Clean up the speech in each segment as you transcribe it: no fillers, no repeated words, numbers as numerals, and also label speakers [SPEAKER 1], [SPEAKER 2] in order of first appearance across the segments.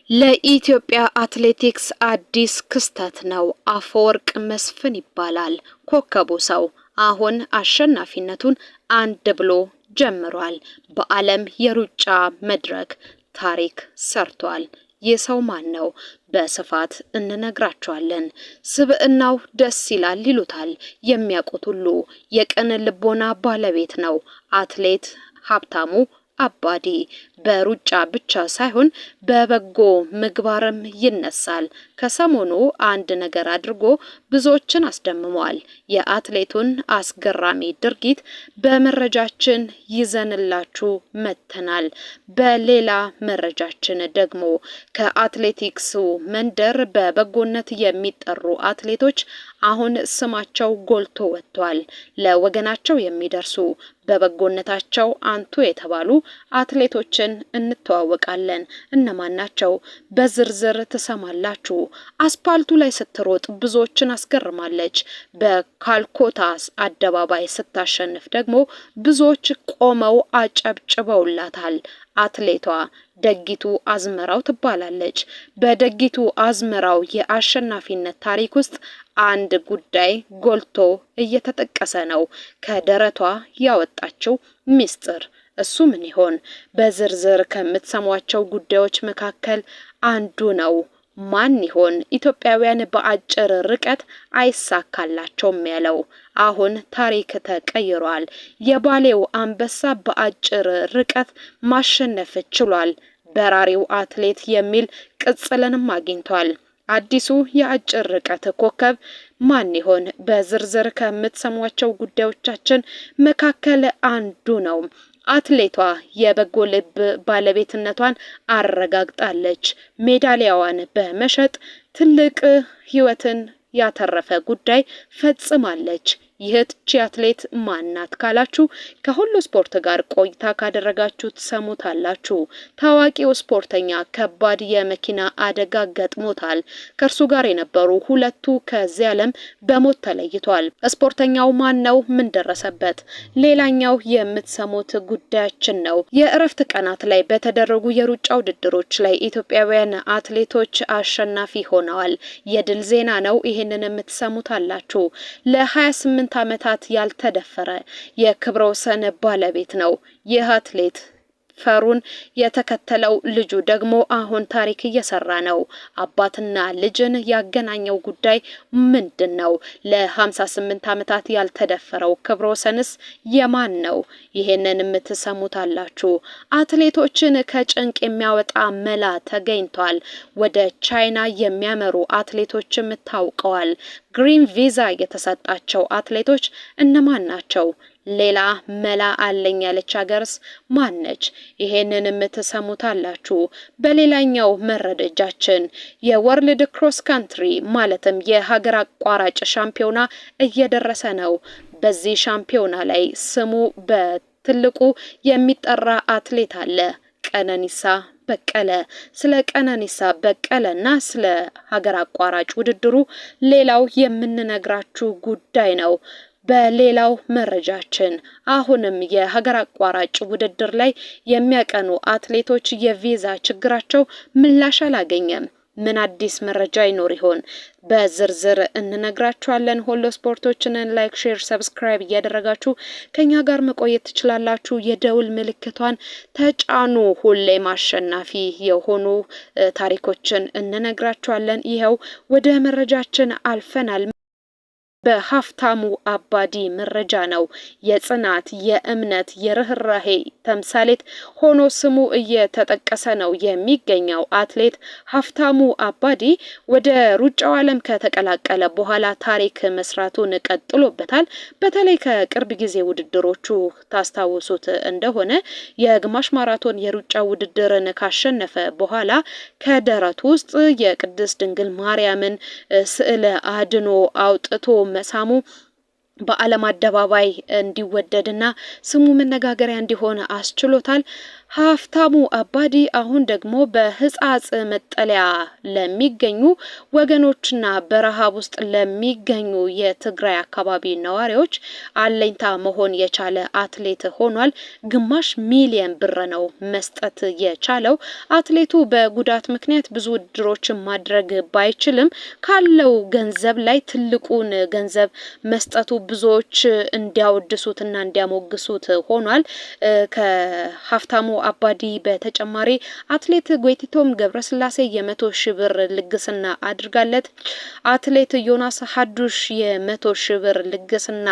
[SPEAKER 1] ለኢትዮጵያ አትሌቲክስ አዲስ ክስተት ነው። አፈወርቅ መስፍን ይባላል። ኮከቡ ሰው አሁን አሸናፊነቱን አንድ ብሎ ጀምሯል። በዓለም የሩጫ መድረክ ታሪክ ሰርቷል። ይህ ሰው ማን ነው? በስፋት እንነግራቸዋለን። ስብዕናው ደስ ይላል ይሉታል የሚያውቁት ሁሉ። የቅን ልቦና ባለቤት ነው። አትሌት ሀብታሙ አባዲ በሩጫ ብቻ ሳይሆን በበጎ ምግባርም ይነሳል። ከሰሞኑ አንድ ነገር አድርጎ ብዙዎችን አስደምሟል። የአትሌቱን አስገራሚ ድርጊት በመረጃችን ይዘንላችሁ መተናል። በሌላ መረጃችን ደግሞ ከአትሌቲክሱ መንደር በበጎነት የሚጠሩ አትሌቶች አሁን ስማቸው ጎልቶ ወጥቷል። ለወገናቸው የሚደርሱ በበጎነታቸው አንቱ የተባሉ አትሌቶችን እንተዋወቃለን። እነማን ናቸው? በዝርዝር ትሰማላችሁ። አስፓልቱ ላይ ስትሮጥ ብዙዎችን አስገርማለች። በካልኮታስ አደባባይ ስታሸንፍ ደግሞ ብዙዎች ቆመው አጨብጭበውላታል። አትሌቷ ደጊቱ አዝመራው ትባላለች። በደጊቱ አዝመራው የአሸናፊነት ታሪክ ውስጥ አንድ ጉዳይ ጎልቶ እየተጠቀሰ ነው። ከደረቷ ያወጣችው ሚስጥር እሱ ምን ይሆን? በዝርዝር ከምትሰሟቸው ጉዳዮች መካከል አንዱ ነው። ማን ይሆን? ኢትዮጵያውያን በአጭር ርቀት አይሳካላቸውም ያለው አሁን ታሪክ ተቀይሯል። የባሌው አንበሳ በአጭር ርቀት ማሸነፍ ችሏል። በራሪው አትሌት የሚል ቅጽልንም አግኝቷል። አዲሱ የአጭር ርቀት ኮከብ ማን ይሆን? በዝርዝር ከምትሰሟቸው ጉዳዮቻችን መካከል አንዱ ነው። አትሌቷ የበጎ ልብ ባለቤትነቷን አረጋግጣለች። ሜዳሊያዋን በመሸጥ ትልቅ ሕይወትን ያተረፈ ጉዳይ ፈጽማለች። ይህች አትሌት ማናት ካላችሁ ከሁሉ ስፖርት ጋር ቆይታ ካደረጋችሁ ትሰሙታላችሁ። ታዋቂው ስፖርተኛ ከባድ የመኪና አደጋ ገጥሞታል። ከእርሱ ጋር የነበሩ ሁለቱ ከዚህ ዓለም በሞት ተለይቷል። ስፖርተኛው ማን ነው? ምን ደረሰበት? ሌላኛው የምትሰሙት ጉዳያችን ነው። የእረፍት ቀናት ላይ በተደረጉ የሩጫ ውድድሮች ላይ ኢትዮጵያውያን አትሌቶች አሸናፊ ሆነዋል። የድል ዜና ነው። ይህንን የምትሰሙታላችሁ። ለ28 ዓመታት ያልተደፈረ የክብረ ወሰን ባለቤት ነው። ይህ አትሌት ፈሩን የተከተለው ልጁ ደግሞ አሁን ታሪክ እየሰራ ነው። አባትና ልጅን ያገናኘው ጉዳይ ምንድን ነው? ለ58 ዓመታት ያልተደፈረው ክብረ ወሰንስ የማን ነው? ይሄንን የምትሰሙታላችሁ። አትሌቶችን ከጭንቅ የሚያወጣ መላ ተገኝቷል። ወደ ቻይና የሚያመሩ አትሌቶችም ታውቀዋል። ግሪን ቪዛ የተሰጣቸው አትሌቶች እነማን ናቸው? ሌላ መላ አለኝ ያለች ሀገርስ ማነች? ይሄንን የምትሰሙታላችሁ። በሌላኛው መረጃችን የወርልድ ክሮስ ካንትሪ ማለትም የሀገር አቋራጭ ሻምፒዮና እየደረሰ ነው። በዚህ ሻምፒዮና ላይ ስሙ በትልቁ የሚጠራ አትሌት አለ። ቀነኒሳ በቀለ። ስለ ቀነኒሳ በቀለና ስለ ሀገር አቋራጭ ውድድሩ ሌላው የምንነግራችሁ ጉዳይ ነው። በሌላው መረጃችን አሁንም የሀገር አቋራጭ ውድድር ላይ የሚያቀኑ አትሌቶች የቪዛ ችግራቸው ምላሽ አላገኘም። ምን አዲስ መረጃ ይኖር ይሆን? በዝርዝር እንነግራችኋለን። ሁሉ ስፖርቶችንን ላይክ፣ ሼር፣ ሰብስክራይብ እያደረጋችሁ ከኛ ጋር መቆየት ትችላላችሁ። የደውል ምልክቷን ተጫኑ። ሁሌም አሸናፊ የሆኑ ታሪኮችን እንነግራችኋለን። ይኸው ወደ መረጃችን አልፈናል። በሀብታሙ አባዲ መረጃ ነው። የጽናት፣ የእምነት፣ የርህራሄ ተምሳሌት ሆኖ ስሙ እየተጠቀሰ ነው የሚገኘው አትሌት ሀብታሙ አባዲ ወደ ሩጫው ዓለም ከተቀላቀለ በኋላ ታሪክ መስራቱን ቀጥሎበታል። በተለይ ከቅርብ ጊዜ ውድድሮቹ ታስታውሱት እንደሆነ የግማሽ ማራቶን የሩጫ ውድድርን ካሸነፈ በኋላ ከደረቱ ውስጥ የቅድስት ድንግል ማርያምን ስዕለ አድኖ አውጥቶ መሳሙ በዓለም አደባባይ እንዲወደድና ስሙ መነጋገሪያ እንዲሆን አስችሎታል። ሀፍታሙ አባዲ አሁን ደግሞ በህጻጽ መጠለያ ለሚገኙ ወገኖችና በረሃብ ውስጥ ለሚገኙ የትግራይ አካባቢ ነዋሪዎች አለኝታ መሆን የቻለ አትሌት ሆኗል። ግማሽ ሚሊዮን ብር ነው መስጠት የቻለው። አትሌቱ በጉዳት ምክንያት ብዙ ውድድሮችን ማድረግ ባይችልም ካለው ገንዘብ ላይ ትልቁን ገንዘብ መስጠቱ ብዙዎች እንዲያወድሱትና እንዲያሞግሱት ሆኗል። ከሀፍታሙ አባዲ በተጨማሪ አትሌት ጎይቲቶም ገብረስላሴ የ100,000 ብር ልግስና አድርጋለት። አትሌት ዮናስ ሀዱሽ የ100,000 ብር ልግስና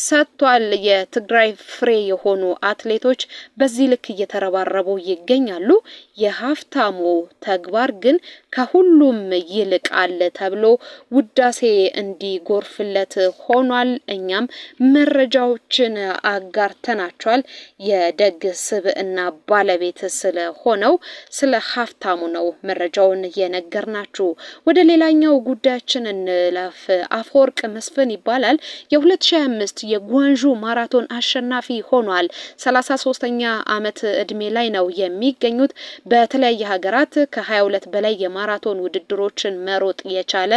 [SPEAKER 1] ሰጥቷል። የትግራይ ፍሬ የሆኑ አትሌቶች በዚህ ልክ እየተረባረቡ ይገኛሉ። የሀፍታሙ ተግባር ግን ከሁሉም ይልቃል ተብሎ ውዳሴ እንዲጎርፍለት ሆኗል። እኛም መረጃዎችን አጋርተናቸዋል። የደግ ስብዕና ባለቤት ስለሆነው ስለ ሀፍታሙ ነው መረጃውን የነገርናችሁ። ወደ ሌላኛው ጉዳያችን እንለፍ። አፈወርቅ መስፍን ይባላል። የ2025 የጓንዡ ማራቶን አሸናፊ ሆኗል። 33ኛ ዓመት እድሜ ላይ ነው የሚገኙት። በተለያየ ሀገራት ከ22 በላይ የማራቶን ውድድሮችን መሮጥ የቻለ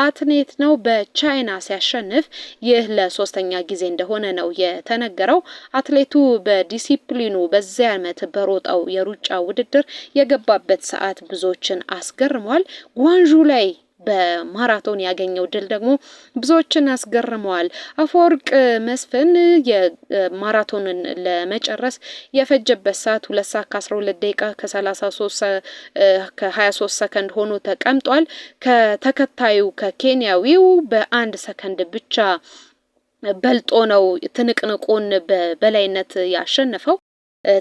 [SPEAKER 1] አትሌት ነው። በቻይና ሲያሸንፍ ይህ ለሶስተኛ ጊዜ እንደሆነ ነው የተነገረው። አትሌቱ በዲሲፕሊኑ በዚያ ዓመት በሮጣው የሩጫ ውድድር የገባበት ሰዓት ብዙዎችን አስገርሟል። ጓንዡ ላይ በማራቶን ያገኘው ድል ደግሞ ብዙዎችን አስገርመዋል። አፈወርቅ መስፍን የማራቶንን ለመጨረስ የፈጀበት ሰዓት 2 ሰዓት ከ12 ደቂቃ ከ23 ሰከንድ ሆኖ ተቀምጧል። ከተከታዩ ከኬንያዊው በ1 ሰከንድ ብቻ በልጦ ነው ትንቅንቁን በበላይነት ያሸነፈው።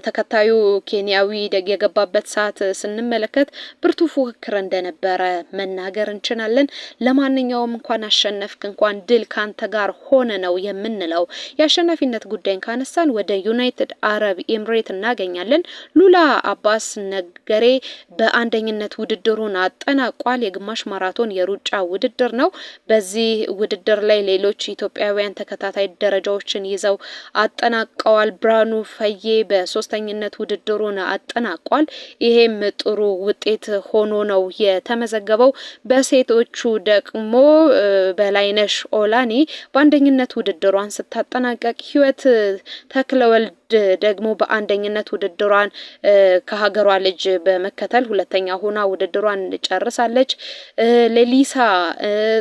[SPEAKER 1] ተከታዩ ኬንያዊ የገባበት ሰዓት ስንመለከት ብርቱ ፉክክር እንደነበረ መናገር እንችላለን። ለማንኛውም እንኳን አሸነፍክ፣ እንኳን ድል ካንተ ጋር ሆነ ነው የምንለው። የአሸናፊነት ጉዳይን ካነሳን ወደ ዩናይትድ አረብ ኤምሬት እናገኛለን። ሉላ አባስ ነገሬ በአንደኝነት ውድድሩን አጠናቋል። የግማሽ ማራቶን የሩጫ ውድድር ነው። በዚህ ውድድር ላይ ሌሎች ኢትዮጵያውያን ተከታታይ ደረጃዎችን ይዘው አጠናቀዋል። ብርሃኑ ፈዬ በሶስተኝነት ውድድሩን አጠናቋል። ይሄም ጥሩ ውጤት ሆኖ ነው የተመዘገበው። በሴቶቹ ደግሞ በላይነሽ ኦላኒ በአንደኝነት ውድድሯን ስታጠናቀቅ፣ ህይወት ተክለወልድ ደግሞ በአንደኝነት ውድድሯን ከሀገሯ ልጅ በመከተል ሁለተኛ ሆና ውድድሯን ጨርሳለች። ሌሊሳ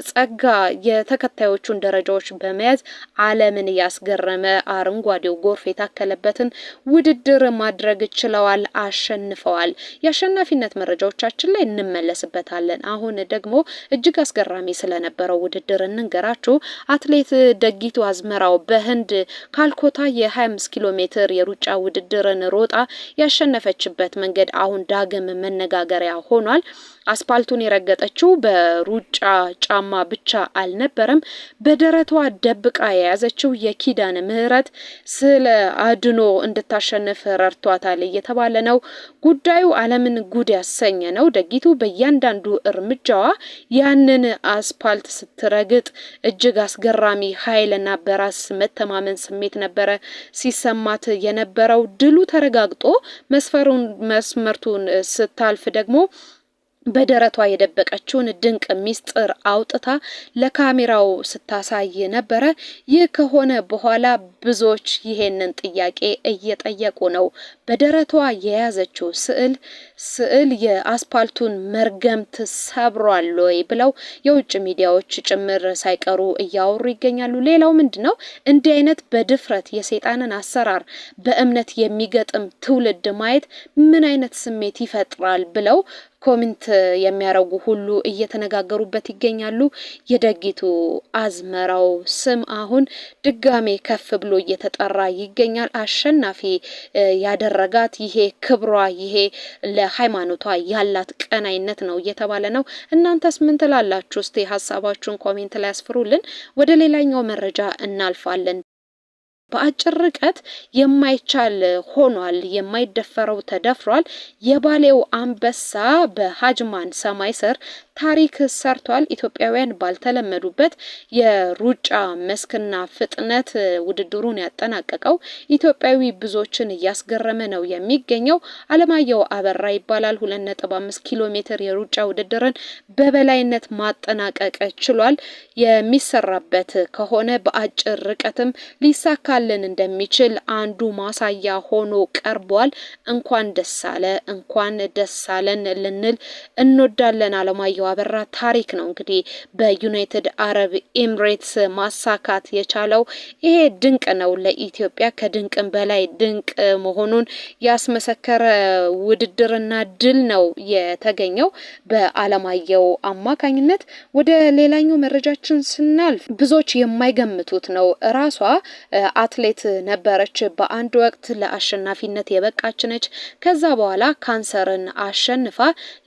[SPEAKER 1] ጸጋ የተከታዮቹን ደረጃዎች በመያዝ ዓለምን ያስገረመ አረንጓዴው ጎርፍ የታከለበትን ውድድር ማድረግ ችለዋል፣ አሸንፈዋል። የአሸናፊነት መረጃዎቻችን ላይ እንመለስበታለን። አሁን ደግሞ እጅግ አስገራሚ ስለነበረው ውድድር እንንገራችሁ። አትሌት ደጊቱ አዝመራው በህንድ ካልኮታ የ25 ኪሎ ሜትር የሩጫ ውድድርን ሮጣ ያሸነፈችበት መንገድ አሁን ዳግም መነጋገሪያ ሆኗል። አስፓልቱን የረገጠችው በሩጫ ጫማ ብቻ አልነበረም። በደረቷ ደብቃ የያዘችው የኪዳነ ምህረት ስለ አድኖ እንድታሸንፍ ረድቷታል እየተባለ ነው። ጉዳዩ ዓለምን ጉድ ያሰኘ ነው። ደጊቱ በእያንዳንዱ እርምጃዋ ያንን አስፓልት ስትረግጥ እጅግ አስገራሚ ኃይልና በራስ መተማመን ስሜት ነበረ ሲሰማት የነበረው። ድሉ ተረጋግጦ መስመርቱን ስታልፍ ደግሞ በደረቷ የደበቀችውን ድንቅ ሚስጥር አውጥታ ለካሜራው ስታሳይ ነበረ። ይህ ከሆነ በኋላ ብዙዎች ይሄንን ጥያቄ እየጠየቁ ነው። በደረቷ የያዘችው ስዕል የአስፓልቱን መርገምት ሰብሯል ወይ ብለው የውጭ ሚዲያዎች ጭምር ሳይቀሩ እያወሩ ይገኛሉ። ሌላው ምንድነው እንዲህ አይነት በድፍረት የሰይጣንን አሰራር በእምነት የሚገጥም ትውልድ ማየት ምን አይነት ስሜት ይፈጥራል ብለው ኮሜንት የሚያረጉ ሁሉ እየተነጋገሩበት ይገኛሉ። የደጊቱ አዝመራው ስም አሁን ድጋሜ ከፍ ብሎ እየተጠራ ይገኛል። አሸናፊ ያደረጋት ይሄ ክብሯ፣ ይሄ ለሃይማኖቷ ያላት ቀናይነት ነው እየተባለ ነው። እናንተስ ምን ትላላችሁ? እስቲ ሀሳባችሁን ኮሜንት ላይ አስፍሩልን። ወደ ሌላኛው መረጃ እናልፋለን። በአጭር ርቀት የማይቻል ሆኗል። የማይደፈረው ተደፍሯል። የባሌው አንበሳ በሀጅማን ሰማይ ስር ታሪክ ሰርቷል። ኢትዮጵያውያን ባልተለመዱበት የሩጫ መስክና ፍጥነት ውድድሩን ያጠናቀቀው ኢትዮጵያዊ ብዙዎችን እያስገረመ ነው የሚገኘው። አለማየሁ አበራ ይባላል። 2.5 ኪሎ ሜትር የሩጫ ውድድርን በበላይነት ማጠናቀቅ ችሏል። የሚሰራበት ከሆነ በአጭር ርቀትም ሊሳካልን እንደሚችል አንዱ ማሳያ ሆኖ ቀርቧል። እንኳን ደስ አለ፣ እንኳን ደስ አለን ልንል እንወዳለን። አለማየሁ አበራ ታሪክ ነው እንግዲህ በዩናይትድ አረብ ኤምሬትስ ማሳካት የቻለው። ይሄ ድንቅ ነው ለኢትዮጵያ፣ ከድንቅም በላይ ድንቅ መሆኑን ያስመሰከረ ውድድርና ድል ነው የተገኘው በአለማየሁ አማካኝነት። ወደ ሌላኛው መረጃችን ስናልፍ ብዙዎች የማይገምቱት ነው። ራሷ አትሌት ነበረች፣ በአንድ ወቅት ለአሸናፊነት የበቃች ነች። ከዛ በኋላ ካንሰርን አሸንፋ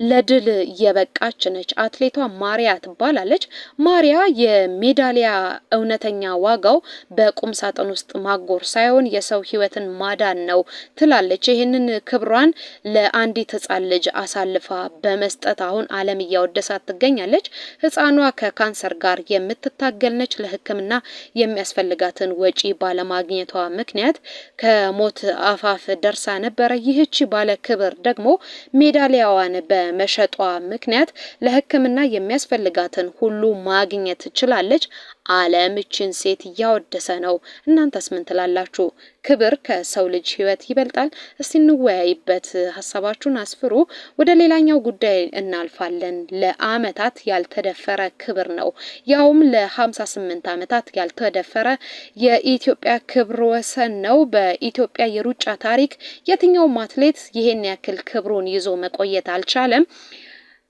[SPEAKER 1] ለድል የበቃች ነች። አትሌቷ ማሪያ ትባላለች። ማሪያ የሜዳሊያ እውነተኛ ዋጋው በቁም ሳጥን ውስጥ ማጎር ሳይሆን የሰው ሕይወትን ማዳን ነው ትላለች። ይህንን ክብሯን ለአንዲት ሕፃን ልጅ አሳልፋ በመስጠት አሁን ዓለም እያወደሳት ትገኛለች። ሕፃኗ ከካንሰር ጋር የምትታገል ነች። ለሕክምና የሚያስፈልጋትን ወጪ ባለማግኘቷ ምክንያት ከሞት አፋፍ ደርሳ ነበረ። ይህቺ ባለ ክብር ደግሞ ሜዳሊያዋን በመሸጧ ምክንያት ለሕክምና የሚያስፈልጋትን ሁሉ ማግኘት ትችላለች። ዓለም እችን ሴት እያወደሰ ነው። እናንተስ ምን ትላላችሁ? ክብር ከሰው ልጅ ህይወት ይበልጣል? እስቲ እንወያይበት፣ ሀሳባችሁን አስፍሩ። ወደ ሌላኛው ጉዳይ እናልፋለን። ለአመታት ያልተደፈረ ክብር ነው፣ ያውም ለ58 አመታት ያልተደፈረ የኢትዮጵያ ክብር ወሰን ነው። በኢትዮጵያ የሩጫ ታሪክ የትኛውም አትሌት ይሄን ያክል ክብሩን ይዞ መቆየት አልቻለም።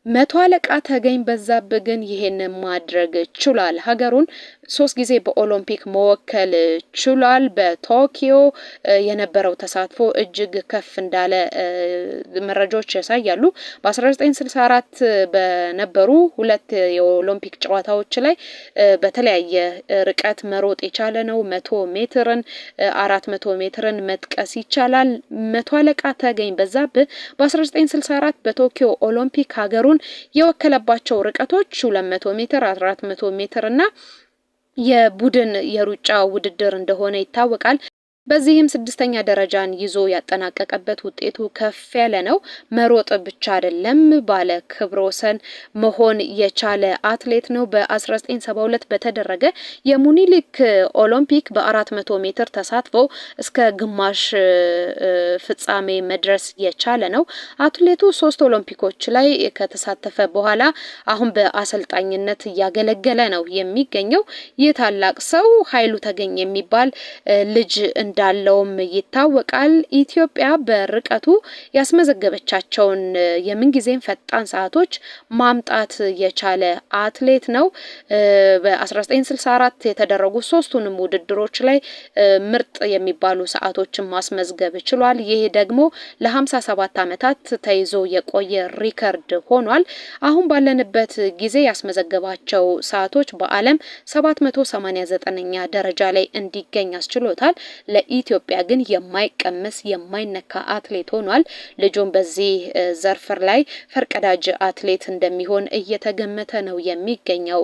[SPEAKER 1] 100 አለቃ ተገኝ በዛብህ ግን ይሄን ማድረግ ችሏል። ሀገሩን 3 ጊዜ በኦሎምፒክ መወከል ችሏል። በቶኪዮ የነበረው ተሳትፎ እጅግ ከፍ እንዳለ መረጃዎች ያሳያሉ። በ1964 በነበሩ 2 የኦሎምፒክ ጨዋታዎች ላይ በተለያየ ርቀት መሮጥ የቻለ ነው። 100 ሜትርን፣ 400 ሜትርን መጥቀስ ይቻላል። 100 አለቃ ተገኝ በዛብህ በ1964 በቶኪዮ ኦሎምፒክ ሀገሩን የወከለባቸው ርቀቶች 200 ሜትር፣ 400 ሜትር እና የቡድን የሩጫ ውድድር እንደሆነ ይታወቃል። በዚህም 6ኛ ደረጃን ይዞ ያጠናቀቀበት ውጤቱ ከፍ ያለ ነው። መሮጥ ብቻ አይደለም፣ ባለ ክብረ ወሰን መሆን የቻለ አትሌት ነው። በ1972 በተደረገ የሙኒሊክ ኦሎምፒክ በ400 ሜትር ተሳትፎ እስከ ግማሽ ፍጻሜ መድረስ የቻለ ነው። አትሌቱ 3 ኦሎምፒኮች ላይ ከተሳተፈ በኋላ አሁን በአሰልጣኝነት እያገለገለ ነው የሚገኘው። ይህ ታላቅ ሰው ኃይሉ ተገኝ የሚባል ልጅ እንዳለውም ይታወቃል። ኢትዮጵያ በርቀቱ ያስመዘገበቻቸውን የምንጊዜም ፈጣን ሰዓቶች ማምጣት የቻለ አትሌት ነው። በ1964 የተደረጉ 3ቱንም ውድድሮች ላይ ምርጥ የሚባሉ ሰዓቶችን ማስመዝገብ ችሏል። ይህ ደግሞ ለ57 ዓመታት ተይዞ የቆየ ሪከርድ ሆኗል። አሁን ባለንበት ጊዜ ያስመዘገባቸው ሰዓቶች በዓለም 789ኛ ደረጃ ላይ እንዲገኝ አስችሎታል። ኢትዮጵያ ግን የማይቀመስ የማይነካ አትሌት ሆኗል። ልጁም በዚህ ዘርፍ ላይ ፈርቀዳጅ አትሌት እንደሚሆን እየተገመተ ነው የሚገኘው።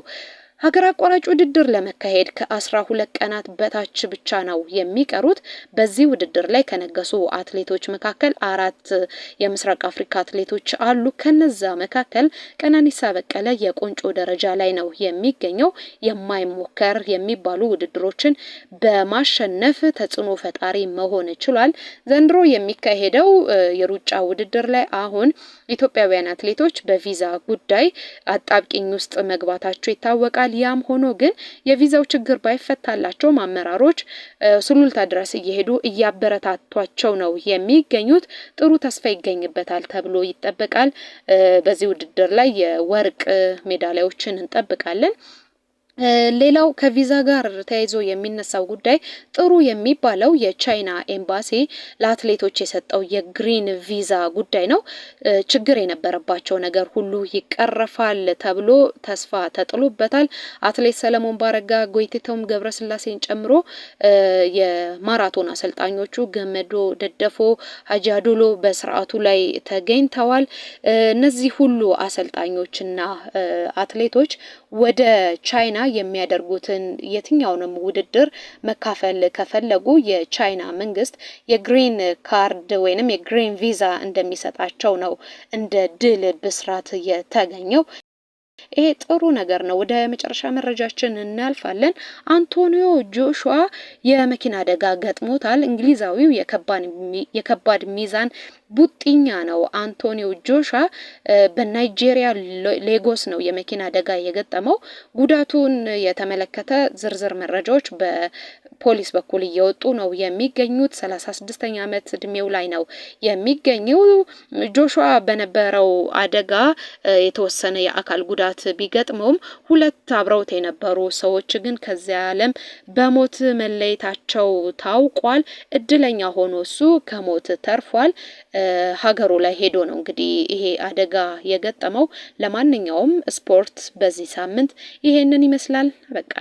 [SPEAKER 1] ሀገር አቋራጭ ውድድር ለመካሄድ ከ12 ቀናት በታች ብቻ ነው የሚቀሩት። በዚህ ውድድር ላይ ከነገሱ አትሌቶች መካከል 4 የምስራቅ አፍሪካ አትሌቶች አሉ። ከነዛ መካከል ቀነኒሳ በቀለ የቁንጮ ደረጃ ላይ ነው የሚገኘው። የማይሞከር የሚባሉ ውድድሮችን በማሸነፍ ተጽዕኖ ፈጣሪ መሆን ችሏል። ዘንድሮ የሚካሄደው የሩጫ ውድድር ላይ አሁን ኢትዮጵያውያን አትሌቶች በቪዛ ጉዳይ አጣብቂኝ ውስጥ መግባታቸው ይታወቃል። ያም ሆኖ ግን የቪዛው ችግር ባይፈታላቸው አመራሮች ሱሉልታ ድረስ እየሄዱ እያበረታቷቸው ነው የሚገኙት። ጥሩ ተስፋ ይገኝበታል ተብሎ ይጠበቃል። በዚህ ውድድር ላይ የወርቅ ሜዳሊያዎችን እንጠብቃለን። ሌላው ከቪዛ ጋር ተያይዞ የሚነሳው ጉዳይ ጥሩ የሚባለው የቻይና ኤምባሲ ለአትሌቶች የሰጠው የግሪን ቪዛ ጉዳይ ነው። ችግር የነበረባቸው ነገር ሁሉ ይቀረፋል ተብሎ ተስፋ ተጥሎበታል። አትሌት ሰለሞን ባረጋ፣ ጎይቴቶም ገብረስላሴን ጨምሮ የማራቶን አሰልጣኞቹ ገመዶ ደደፎ፣ ሀጂ አዶሎ በስርዓቱ ላይ ተገኝተዋል። እነዚህ ሁሉ አሰልጣኞችና አትሌቶች ወደ ቻይና የሚያደርጉትን የትኛውንም ውድድር መካፈል ከፈለጉ የቻይና መንግስት የግሪን ካርድ ወይንም የግሪን ቪዛ እንደሚሰጣቸው ነው እንደ ድል ብስራት የተገኘው። ይሄ ጥሩ ነገር ነው። ወደ መጨረሻ መረጃችን እናልፋለን። አንቶኒዮ ጆሹዋ የመኪና አደጋ ገጥሞታል። እንግሊዛዊው የከባድ ሚዛን ቡጢኛ ነው። አንቶኒዮ ጆሹዋ በናይጄሪያ ሌጎስ ነው የመኪና አደጋ የገጠመው። ጉዳቱን የተመለከተ ዝርዝር መረጃዎች በፖሊስ በኩል እየወጡ ነው የሚገኙት። 36ኛ ዓመት እድሜው ላይ ነው የሚገኘው። ጆሹዋ በነበረው አደጋ የተወሰነ የአካል ጉዳት ቢገጥመውም ሁለት አብረውት የነበሩ ሰዎች ግን ከዚያ ዓለም በሞት መለየታቸው ታውቋል። እድለኛ ሆኖ እሱ ከሞት ተርፏል። ሀገሩ ላይ ሄዶ ነው እንግዲህ ይሄ አደጋ የገጠመው። ለማንኛውም ስፖርት በዚህ ሳምንት ይሄንን ይመስላል። በቃ